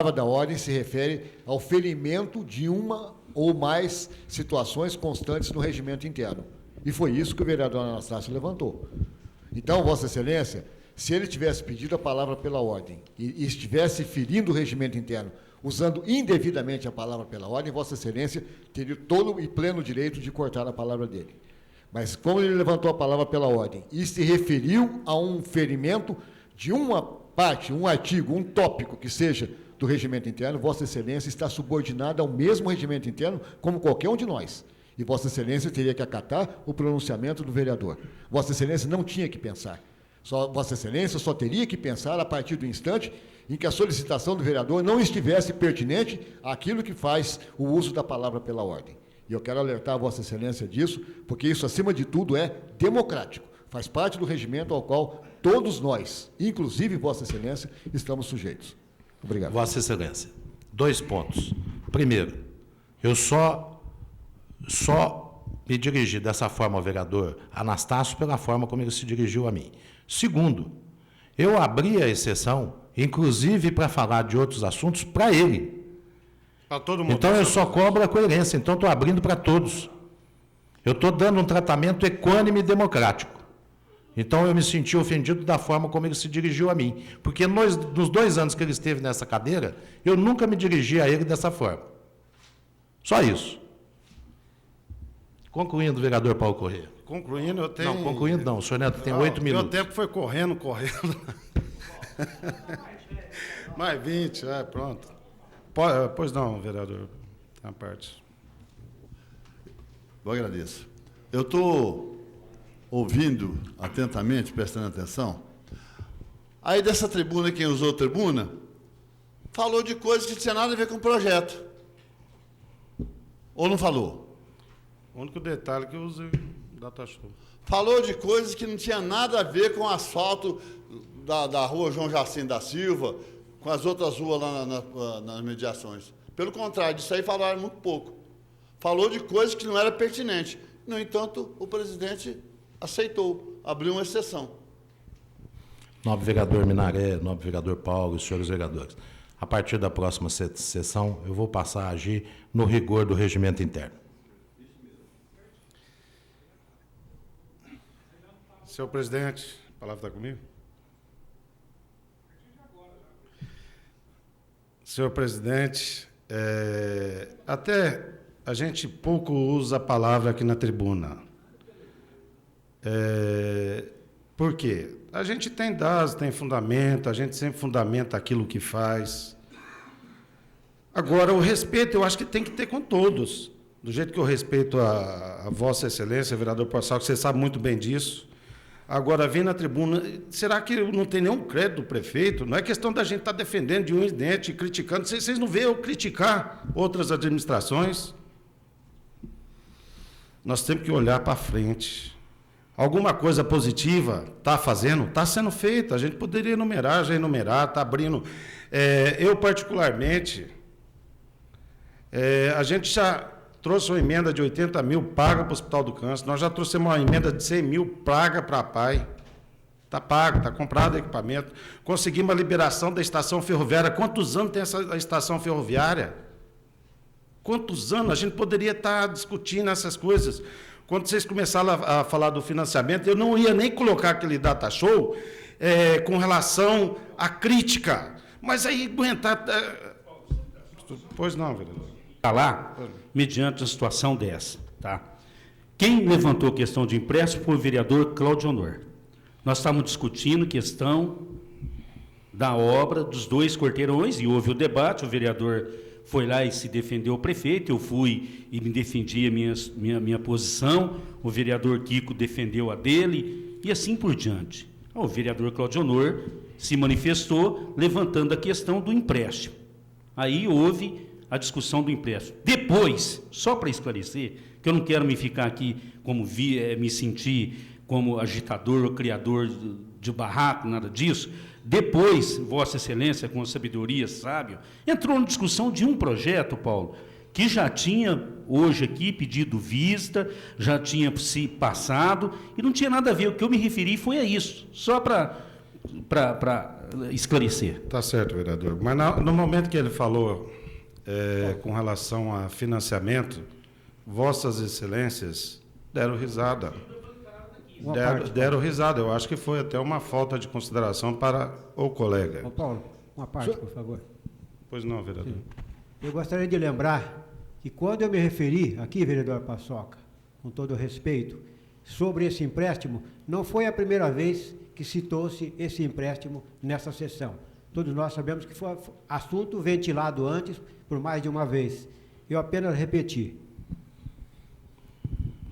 da ordem se refere ao ferimento de uma ou mais situações constantes no regimento interno. E foi isso que o vereador Anastácio levantou. Então, Vossa Excelência, se ele tivesse pedido a palavra pela ordem e estivesse ferindo o regimento interno, usando indevidamente a palavra pela ordem, Vossa Excelência teria todo e pleno direito de cortar a palavra dele. Mas como ele levantou a palavra pela ordem e se referiu a um ferimento de uma parte, um artigo, um tópico que seja do regimento interno, Vossa Excelência está subordinada ao mesmo regimento interno como qualquer um de nós. E Vossa Excelência teria que acatar o pronunciamento do vereador. Vossa Excelência não tinha que pensar. Vossa Excelência só teria que pensar a partir do instante em que a solicitação do vereador não estivesse pertinente àquilo que faz o uso da palavra pela ordem. E eu quero alertar a Vossa Excelência disso, porque isso, acima de tudo, é democrático. Faz parte do regimento ao qual todos nós, inclusive Vossa Excelência, estamos sujeitos. Obrigado. Vossa Excelência, 2 pontos. Primeiro, eu só me dirigi dessa forma ao vereador Anastácio pela forma como ele se dirigiu a mim. Segundo, eu abri a exceção, inclusive para falar de outros assuntos, para ele. Para todo mundo. Então eu só cobro a coerência, então estou abrindo para todos. Eu estou dando um tratamento equânime e democrático. Então eu me senti ofendido da forma como ele se dirigiu a mim. Porque nos 2 anos que ele esteve nessa cadeira, eu nunca me dirigi a ele dessa forma. Só isso. Concluindo, vereador Paulo Corrêa. Concluindo, eu tenho... Não, concluindo não, o senhor Neto tem 8 minutos. Meu tempo foi correndo. Mais 20, pronto. Pois não, vereador, a parte. Eu agradeço. Eu estou ouvindo atentamente, prestando atenção. Aí dessa tribuna, quem usou a tribuna, falou de coisas que não tinha nada a ver com o projeto. Ou não falou? O único detalhe que eu usei data show. Falou de coisas que não tinha nada a ver com o asfalto da rua João Jacinto da Silva, com as outras ruas lá nas mediações. Pelo contrário, disso aí falaram muito pouco. Falou de coisas que não era pertinente. No entanto, o presidente aceitou, abriu uma exceção. Nobre vereador Minaré, nobre vereador Paulo e senhores vereadores, a partir da próxima sessão, eu vou passar a agir no rigor do regimento interno. Senhor presidente, a palavra está comigo? Senhor presidente, até a gente pouco usa a palavra aqui na tribuna. Por quê? A gente tem dados, tem fundamento, a gente sempre fundamenta aquilo que faz. Agora, o respeito eu acho que tem que ter com todos. Do jeito que eu respeito a Vossa Excelência, vereador Passal, que você sabe muito bem disso. Agora, vem na tribuna, será que não tem nenhum crédito do prefeito? Não é questão da gente estar defendendo de um incidente, criticando. Vocês não veem eu criticar outras administrações? Nós temos que olhar para frente. Alguma coisa positiva está fazendo? Está sendo feita. A gente poderia enumerar, já enumerar, está abrindo. Eu, particularmente, a gente já trouxe uma emenda de 80 mil paga para o Hospital do Câncer. Nós já trouxemos uma emenda de 100 mil paga para a PAI. Está pago, está comprado equipamento. Conseguimos a liberação da estação ferroviária. Quantos anos tem essa estação ferroviária? Quantos anos? A gente poderia estar discutindo essas coisas. Quando vocês começaram a falar do financiamento, eu não ia nem colocar aquele data show com relação à crítica. Mas aí aguentar... Pois não, vereador. Falar mediante uma situação dessa, tá? Quem levantou a questão de empréstimo foi o vereador Cláudio Honor. Nós estávamos discutindo questão da obra dos 2 quarteirões e houve o debate, o vereador foi lá e se defendeu o prefeito, eu fui e me defendi a minha posição, o vereador Kiko defendeu a dele e assim por diante. O vereador Cláudio Honor se manifestou levantando a questão do empréstimo. Aí houve a discussão do empréstimo. Depois, só para esclarecer, que eu não quero me ficar aqui me sentir como agitador ou criador de barraco, nada disso. Depois, Vossa Excelência, com sabedoria sábia, entrou na discussão de um projeto, Paulo, que já tinha hoje aqui pedido vista, já tinha se passado, e não tinha nada a ver. O que eu me referi foi a isso, só para para esclarecer. Tá certo, vereador. Mas no momento que ele falou com relação a financiamento, Vossas Excelências deram risada. Deram risada. Eu acho que foi até uma falta de consideração para o colega. Ô Paulo, uma parte, por favor. Pois não, vereador. Sim. Eu gostaria de lembrar que quando eu me referi aqui, vereador Paçoca, com todo o respeito, sobre esse empréstimo, não foi a primeira vez que citou-se esse empréstimo nessa sessão. Todos nós sabemos que foi assunto ventilado antes por mais de uma vez. Eu apenas repeti.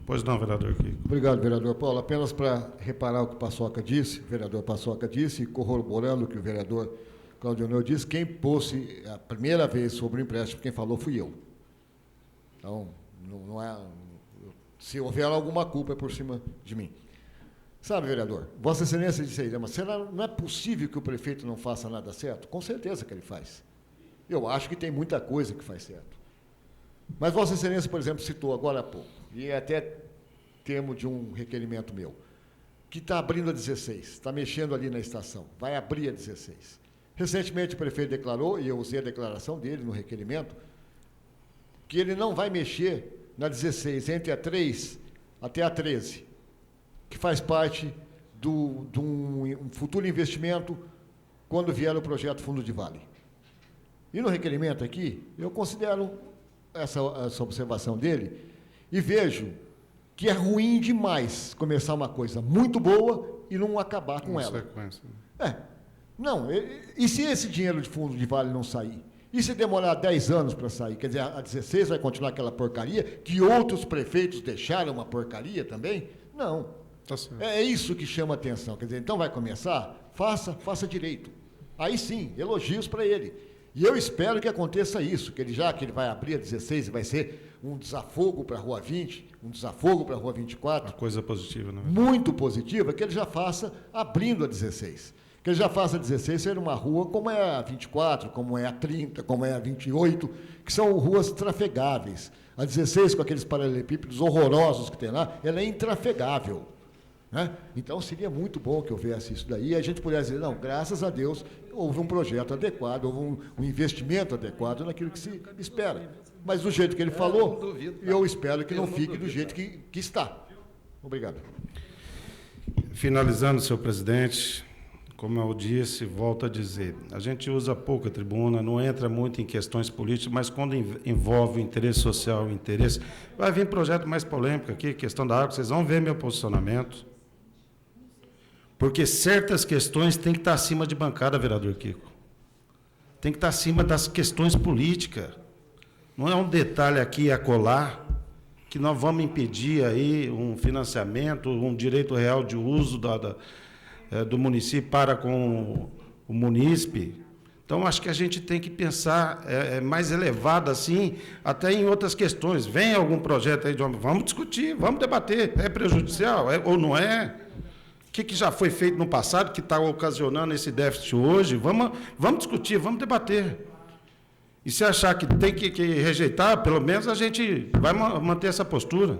Pois não, vereador Kiko. Obrigado, vereador Paulo. Apenas para reparar o que o vereador Paçoca disse, e corroborando o que o vereador Claudionor disse, quem pôs a primeira vez sobre o empréstimo, quem falou fui eu. Então, não é... Se houver alguma culpa, é por cima de mim. Sabe, vereador, Vossa Excelência disse aí, mas será, não é possível que o prefeito não faça nada certo? Com certeza que ele faz. Eu acho que tem muita coisa que faz certo. Mas Vossa Excelência, por exemplo, citou agora há pouco, e é até termo de um requerimento meu, que está abrindo a 16, está mexendo ali na estação, vai abrir a 16. Recentemente o prefeito declarou, e eu usei a declaração dele no requerimento, que ele não vai mexer na 16, entre a 3 até a 13, que faz parte de um futuro investimento quando vier o projeto Fundo de Vale. E no requerimento aqui, eu considero essa observação dele e vejo que é ruim demais começar uma coisa muito boa e não acabar com ela. Sequência. Não, e se esse dinheiro de fundo de vale não sair? E se demorar 10 anos para sair? Quer dizer, a 16 vai continuar aquela porcaria que outros prefeitos deixaram uma porcaria também? Não. Tá certo. É isso que chama atenção. Quer dizer, então vai começar? Faça direito. Aí sim, elogios para ele. E eu espero que aconteça isso, que ele vai abrir a 16 e vai ser um desafogo para a Rua 20, um desafogo para a Rua 24. Uma coisa positiva, né? Muito positiva, que ele já faça abrindo a 16. Que ele já faça a 16 ser uma rua como é a 24, como é a 30, como é a 28, que são ruas trafegáveis. A 16, com aqueles paralelepípedos horrorosos que tem lá, ela é intrafegável. Né? Então, seria muito bom que houvesse isso daí, e a gente pudesse dizer, não, graças a Deus, houve um projeto adequado, houve um investimento adequado naquilo que se espera. Mas do jeito que ele falou, eu espero que não fique do jeito que está. Obrigado. Finalizando, senhor presidente, como eu disse, volto a dizer, a gente usa pouco a tribuna, não entra muito em questões políticas, mas quando envolve o interesse social, o interesse... Vai vir projeto mais polêmico aqui, questão da água, vocês vão ver meu posicionamento. Porque certas questões têm que estar acima de bancada, vereador Kiko. Tem que estar acima das questões políticas. Não é um detalhe aqui e acolá que nós vamos impedir aí um financiamento, um direito real de uso do município para com o munícipe. Então, acho que a gente tem que pensar mais elevado assim, até em outras questões. Vem algum projeto aí, vamos discutir, vamos debater. É prejudicial ou não é? O que já foi feito no passado, que está ocasionando esse déficit hoje? Vamos discutir, vamos debater. E se achar que tem que rejeitar, pelo menos a gente vai manter essa postura.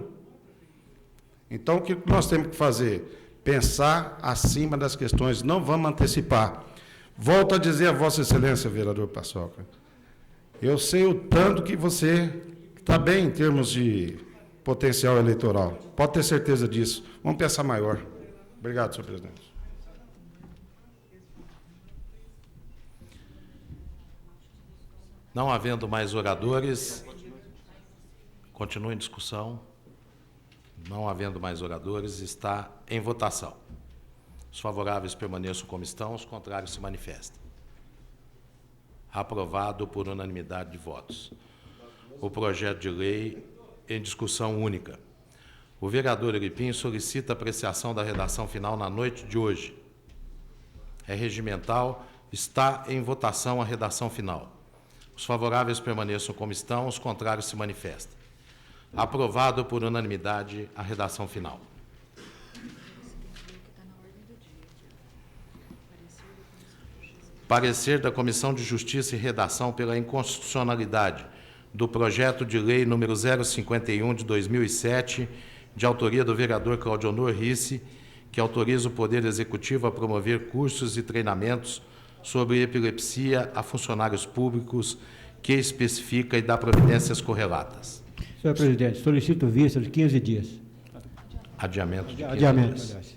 Então, o que nós temos que fazer? Pensar acima das questões, não vamos antecipar. Volto a dizer a Vossa Excelência, vereador Paçoca, eu sei o tanto que você está bem em termos de potencial eleitoral. Pode ter certeza disso. Vamos pensar maior. Obrigado, senhor presidente. Não havendo mais oradores, continua em discussão. Não havendo mais oradores, está em votação. Os favoráveis permaneçam como estão, os contrários se manifestem. Aprovado por unanimidade de votos. O projeto de lei em discussão única. O vereador Eripim solicita apreciação da redação final na noite de hoje. É regimental, está em votação a redação final. Os favoráveis permaneçam como estão, os contrários se manifestem. Aprovado por unanimidade a redação final. Parecer da Comissão de Justiça e Redação pela inconstitucionalidade do projeto de lei número 051 de 2007, de autoria do vereador Claudionor Risse, que autoriza o Poder Executivo a promover cursos e treinamentos sobre epilepsia a funcionários públicos, que especifica e dá providências correlatas. Senhor presidente, solicito vista de 15 dias. Adiamento de 15 Adiamento, dias. aliás.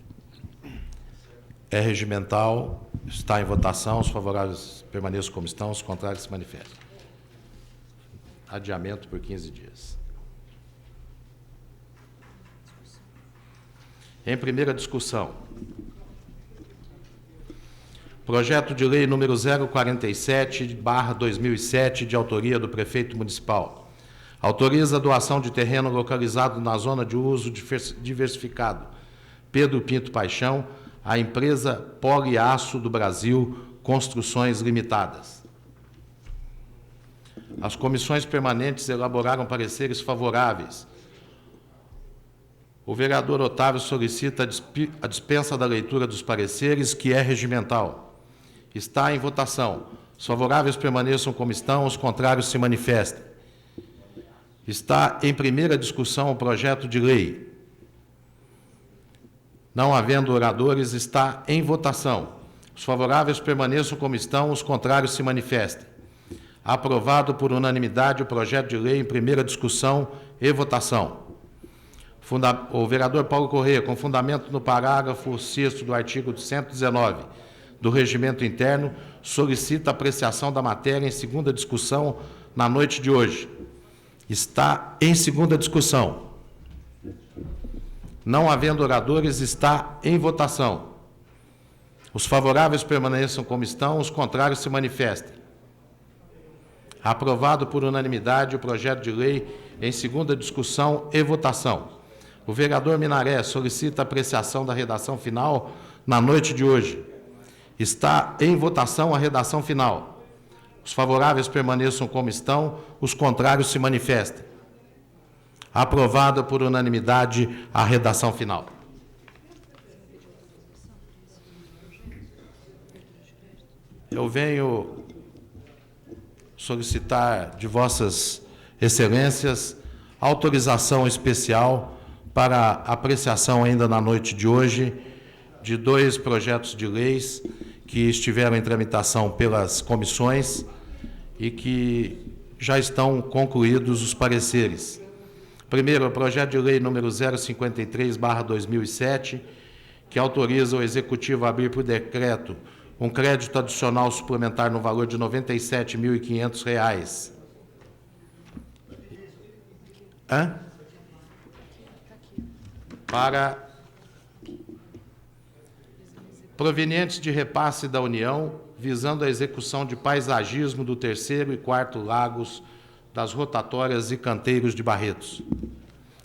É regimental, está em votação, os favoráveis permaneçam como estão, os contrários se manifestam. Adiamento por 15 dias. Em primeira discussão, projeto de lei número 047/2007, de autoria do prefeito municipal. Autoriza a doação de terreno localizado na zona de uso diversificado Pedro Pinto Paixão, à empresa Poliaço do Brasil Construções Limitadas. As comissões permanentes elaboraram pareceres favoráveis. O vereador Otávio solicita a dispensa da leitura dos pareceres, que é regimental. Está em votação. Os favoráveis permaneçam como estão, os contrários se manifestem. Está em primeira discussão o projeto de lei. Não havendo oradores, está em votação. Os favoráveis permaneçam como estão, os contrários se manifestem. Aprovado por unanimidade o projeto de lei em primeira discussão e votação. O vereador Paulo Corrêa, com fundamento no parágrafo 6º do artigo 119 do Regimento Interno, solicita apreciação da matéria em segunda discussão na noite de hoje. Está em segunda discussão. Não havendo oradores, está em votação. Os favoráveis permaneçam como estão, os contrários se manifestem. Aprovado por unanimidade o projeto de lei em segunda discussão e votação. O vereador Minaré solicita apreciação da redação final na noite de hoje. Está em votação a redação final. Os favoráveis permaneçam como estão, os contrários se manifestem. Aprovada por unanimidade a redação final. Eu venho solicitar de vossas excelências autorização especial para apreciação ainda na noite de hoje de 2 projetos de leis que estiveram em tramitação pelas comissões e que já estão concluídos os pareceres. Primeiro, o projeto de lei número 053/2007, que autoriza o Executivo a abrir por decreto um crédito adicional suplementar no valor de R$ 97.500. Para provenientes de repasse da União, visando a execução de paisagismo do 3º e 4º lagos das rotatórias e canteiros de Barretos.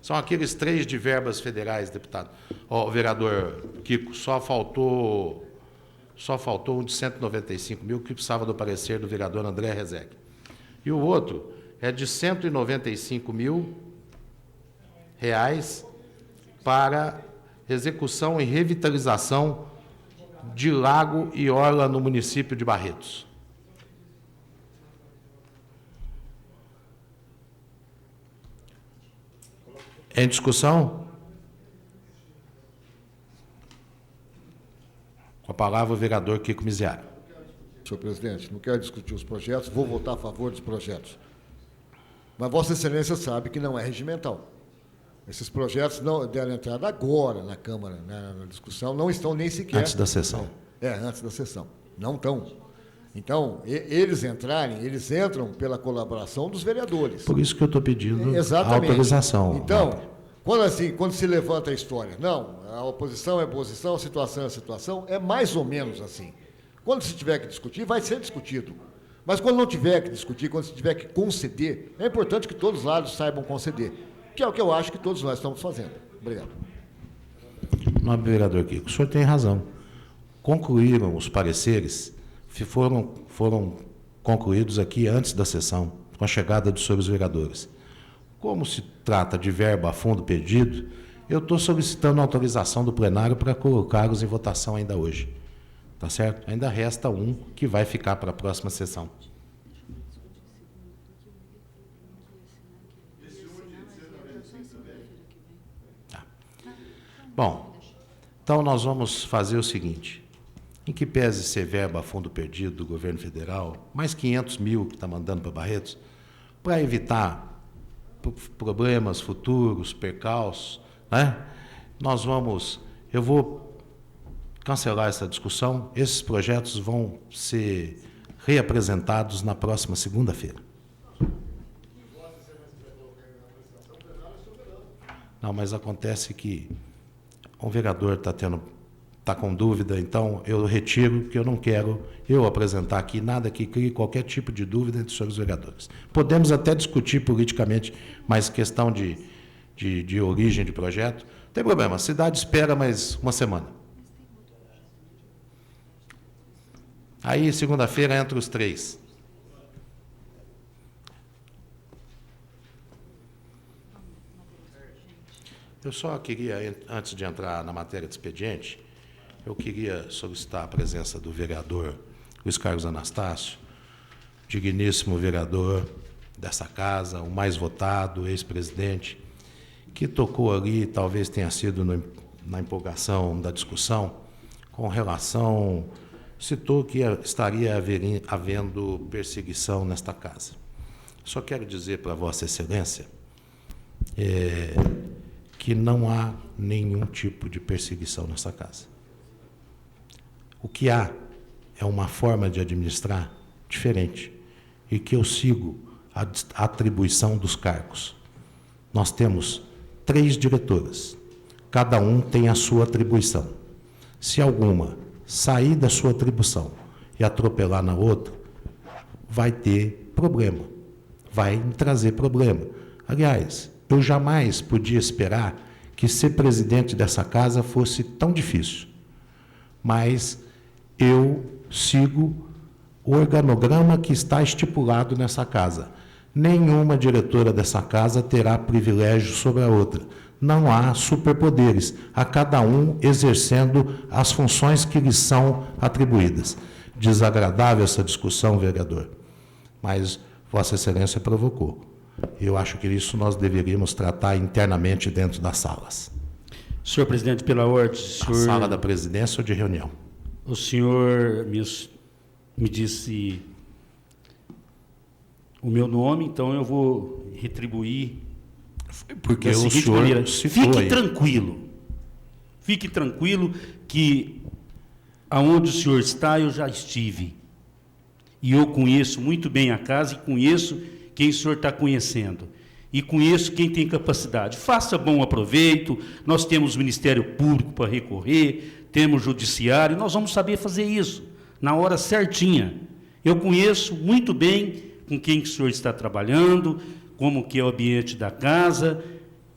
São aqueles 3 de verbas federais, deputado. Vereador Kiko, só faltou um de 195 mil, que precisava do parecer do vereador André Rezec. E o outro é de R$ 195 mil para execução e revitalização de lago e orla no município de Barretos. Em discussão? Com a palavra o vereador Kiko Miziari. Senhor presidente, não quero discutir os projetos, vou votar a favor dos projetos. Mas Vossa Excelência sabe que não é regimental. Esses projetos não deram entrada agora na Câmara, na discussão, não estão nem sequer... Antes da sessão. Antes da sessão. Não estão. Então, eles entram pela colaboração dos vereadores. Por isso que eu estou pedindo Exatamente. a autorização. Então, quando se levanta a história, não, a oposição é oposição, a situação é situação, é mais ou menos assim. Quando se tiver que discutir, vai ser discutido. Mas quando não tiver que discutir, quando se tiver que conceder, é importante que todos os lados saibam conceder, que é o que eu acho que todos nós estamos fazendo. Obrigado. Nobre vereador Kiko, o senhor tem razão. Concluíram os pareceres, foram concluídos aqui antes da sessão, com a chegada dos senhores vereadores. Como se trata de verba a fundo perdido, eu estou solicitando a autorização do plenário para colocá-los em votação ainda hoje. Tá certo? Ainda resta um que vai ficar para a próxima sessão. Tá. Bom, Então, nós vamos fazer o seguinte, em que pese ser verba a fundo perdido do governo federal, mais 500 mil que está mandando para Barretos, para evitar problemas futuros, percalços, né? Eu vou cancelar essa discussão, esses projetos vão ser reapresentados na próxima segunda-feira. Não, mas acontece que um vereador está com dúvida, então eu retiro, que eu não quero apresentar aqui nada que crie qualquer tipo de dúvida entre os senhores vereadores. Podemos até discutir politicamente, mas questão de origem de projeto, não tem problema, a cidade espera mais uma semana. Aí, segunda-feira, entre os três. Eu só queria, antes de entrar na matéria de expediente, eu queria solicitar a presença do vereador Luiz Carlos Anastácio, digníssimo vereador dessa casa, o mais votado, ex-presidente, que tocou ali, talvez tenha sido na empolgação da discussão, com relação, citou que estaria havendo perseguição nesta casa. Só quero dizer para Vossa Excelência que não há nenhum tipo de perseguição nessa casa. O que há é uma forma de administrar diferente e que eu sigo a atribuição dos cargos. Nós temos 3 diretoras, cada um tem a sua atribuição. Se alguma sair da sua atribuição e atropelar na outra, vai ter problema, vai trazer problema. Aliás, eu jamais podia esperar que ser presidente dessa casa fosse tão difícil, mas eu sigo o organograma que está estipulado nessa casa. Nenhuma diretora dessa casa terá privilégio sobre a outra. Não há superpoderes, a cada um exercendo as funções que lhes são atribuídas. Desagradável essa discussão, vereador, mas Vossa Excelência provocou. Eu acho que isso nós deveríamos tratar internamente dentro das salas. Senhor presidente, pela ordem... A sala da presidência ou de reunião? O senhor me disse o meu nome, então eu vou retribuir porque da o seguinte senhor maneira. citou Fique tranquilo que aonde o senhor está eu já estive. E eu conheço muito bem a casa e conheço quem o senhor está conhecendo. E conheço quem tem capacidade. Faça bom aproveito, nós temos o Ministério Público para recorrer, temos o Judiciário, nós vamos saber fazer isso, na hora certinha. Eu conheço muito bem com quem que o senhor está trabalhando, como que é o ambiente da casa,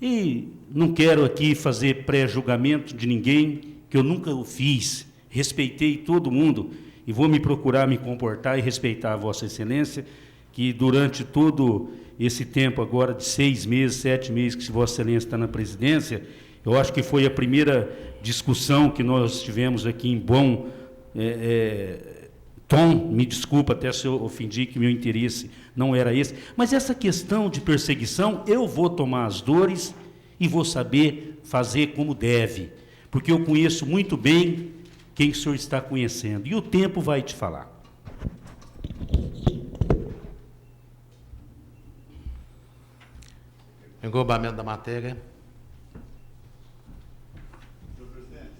e não quero aqui fazer pré-julgamento de ninguém, que eu nunca o fiz, respeitei todo mundo, e vou me procurar me comportar e respeitar a Vossa Excelência, que durante todo esse tempo agora de 6 meses, 7 meses que Vossa Excelência está na presidência, eu acho que foi a primeira discussão que nós tivemos aqui em bom tom, me desculpa até se eu ofendi, que meu interesse não era esse, mas essa questão de perseguição, eu vou tomar as dores e vou saber fazer como deve, porque eu conheço muito bem quem o senhor está conhecendo, e o tempo vai te falar. Englobamento da matéria. Senhor presidente,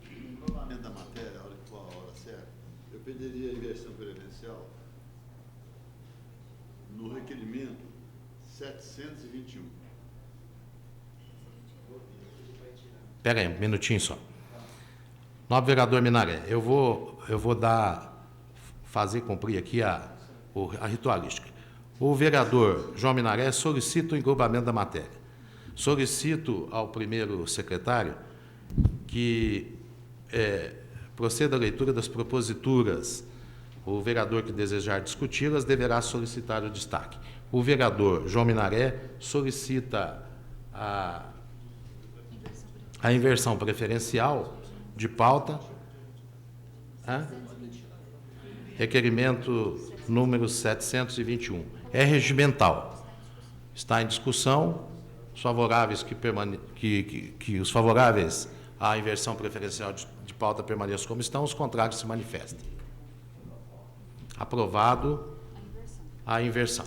no englobamento da matéria, a hora que for a hora certa, eu pediria a inversão preferencial no requerimento 721. Espera aí, um minutinho só. Nobre vereador Minaré, eu vou fazer cumprir aqui a ritualística. O vereador João Minaré solicita o englobamento da matéria. Solicito ao primeiro secretário que proceda a leitura das proposituras. O vereador que desejar discuti-las deverá solicitar o destaque. O vereador João Minaré solicita a inversão preferencial de pauta. Requerimento número 721. É regimental. Está em discussão. Os favoráveis os favoráveis a inversão preferencial de pauta permaneça como estão, os contrários se manifestem. Aprovado a inversão.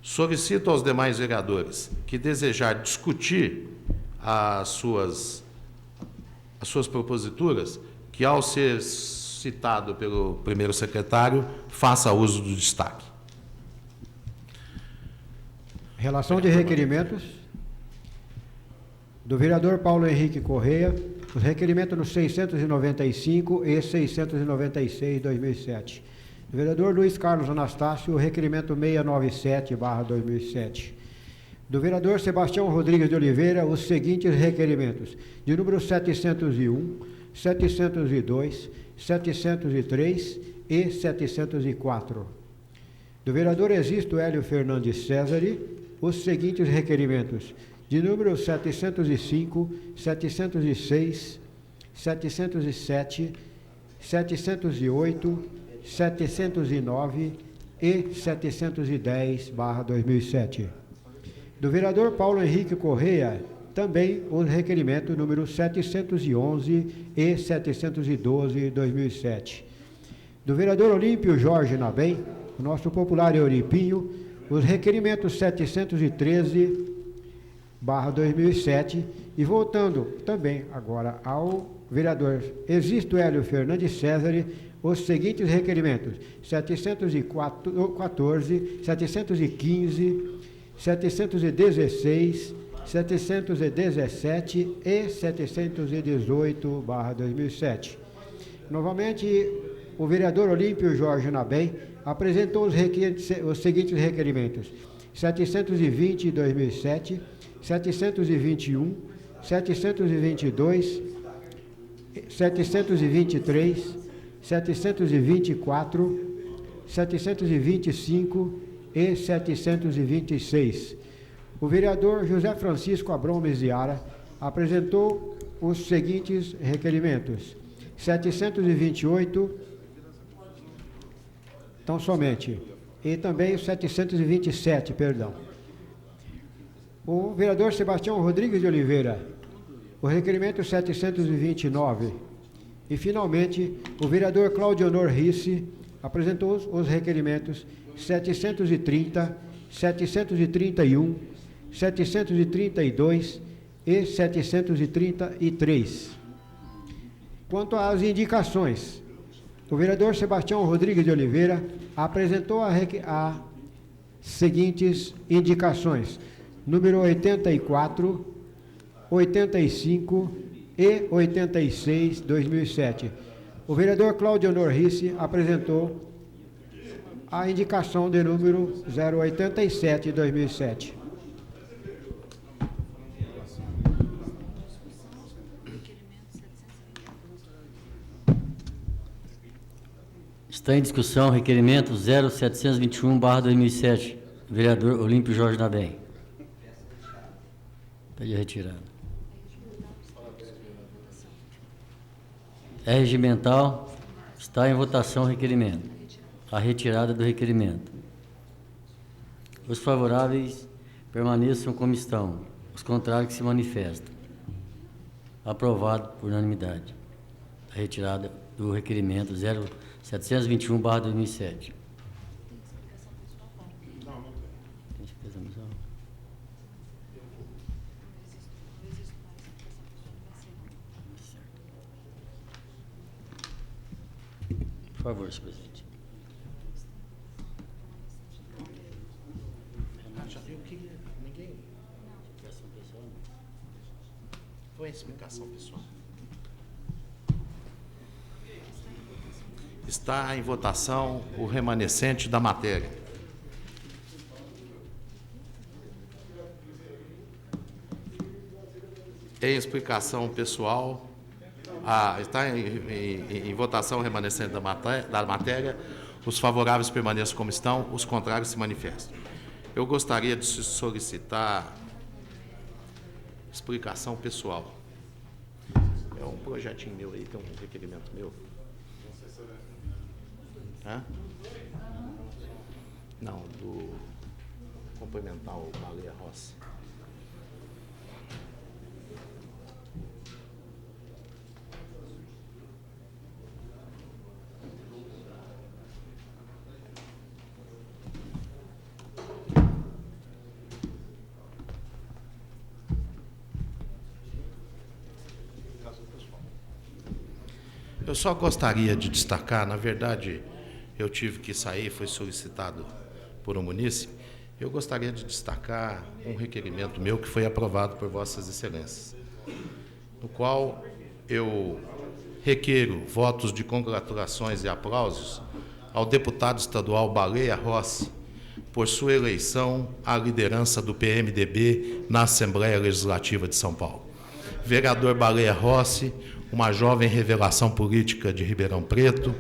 Solicito aos demais vereadores que desejar discutir as suas proposituras, que ao ser citado pelo primeiro secretário, faça uso do destaque. Relação de requerimentos do vereador Paulo Henrique Correia, os requerimentos no 695 e 696, 2007. Do vereador Luiz Carlos Anastácio, o requerimento 697/2007. Do vereador Sebastião Rodrigues de Oliveira, os seguintes requerimentos: de número 701, 702, 703 e 704. Do vereador Existo Hélio Fernandes Césari, os seguintes requerimentos: de número 705, 706, 707, 708, 709 e 710/2007. Do vereador Paulo Henrique Correia, também o requerimento número 711 e 712/2007. Do vereador Olímpio Jorge Nabem, o nosso popular Euripinho, os requerimentos 713/2007, e voltando também agora ao vereador Existo Hélio Fernandes Césari, os seguintes requerimentos: 714, 715, 716, 717 e 718/2007. Novamente, o vereador Olímpio Jorge Nabem apresentou os seguintes requerimentos: 720/2007, 721, 722, 723, 724, 725 e 726. O vereador José Francisco Abrão Meziara apresentou os seguintes requerimentos: 728, então somente, e também o 727, perdão. O vereador Sebastião Rodrigues de Oliveira, o requerimento 729. E, finalmente, o vereador Claudionor Risse apresentou os requerimentos 730, 731, 732 e 733. Quanto às indicações, o vereador Sebastião Rodrigues de Oliveira apresentou as seguintes indicações: número 84, 85 e 86, 2007. O vereador Claudionor Risse apresentou a indicação de número 087, 2007. Está em discussão o requerimento 0721/2007, vereador Olímpio Jorge Nabem. Pede retirada. É regimental, está em votação o requerimento. A retirada do requerimento. Os favoráveis permaneçam como estão, os contrários que se manifestam. Aprovado por unanimidade. A retirada do requerimento 0721/2007. Tem explicação pessoal? Por favor, senhor presidente. Já viu que ninguém... Foi a explicação pessoal. Está em votação o remanescente da matéria. Em explicação pessoal, está em votação o remanescente da matéria. Os favoráveis permaneçam como estão, os contrários se manifestam. Eu gostaria de solicitar explicação pessoal. É um projetinho meu aí, tem um requerimento meu. Hã? Não, do complementar o Baleia Rossi. Eu só gostaria de destacar, na verdade, eu tive que sair, foi solicitado por um munícipe, eu gostaria de destacar um requerimento meu que foi aprovado por Vossas Excelências, no qual eu requeiro votos de congratulações e aplausos ao deputado estadual Baleia Rossi por sua eleição à liderança do PMDB na Assembleia Legislativa de São Paulo. Vereador Baleia Rossi, uma jovem revelação política de Ribeirão Preto,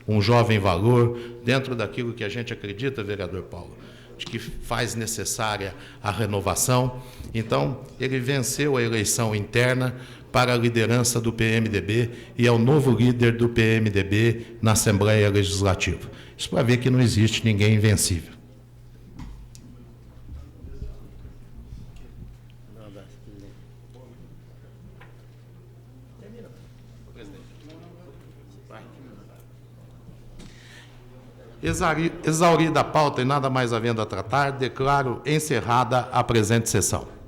um jovem valor, dentro daquilo que a gente acredita, vereador Paulo, de que faz necessária a renovação. Então, ele venceu a eleição interna para a liderança do PMDB e é o novo líder do PMDB na Assembleia Legislativa. Isso para ver que não existe ninguém invencível. Exaurida a pauta e nada mais havendo a tratar, declaro encerrada a presente sessão.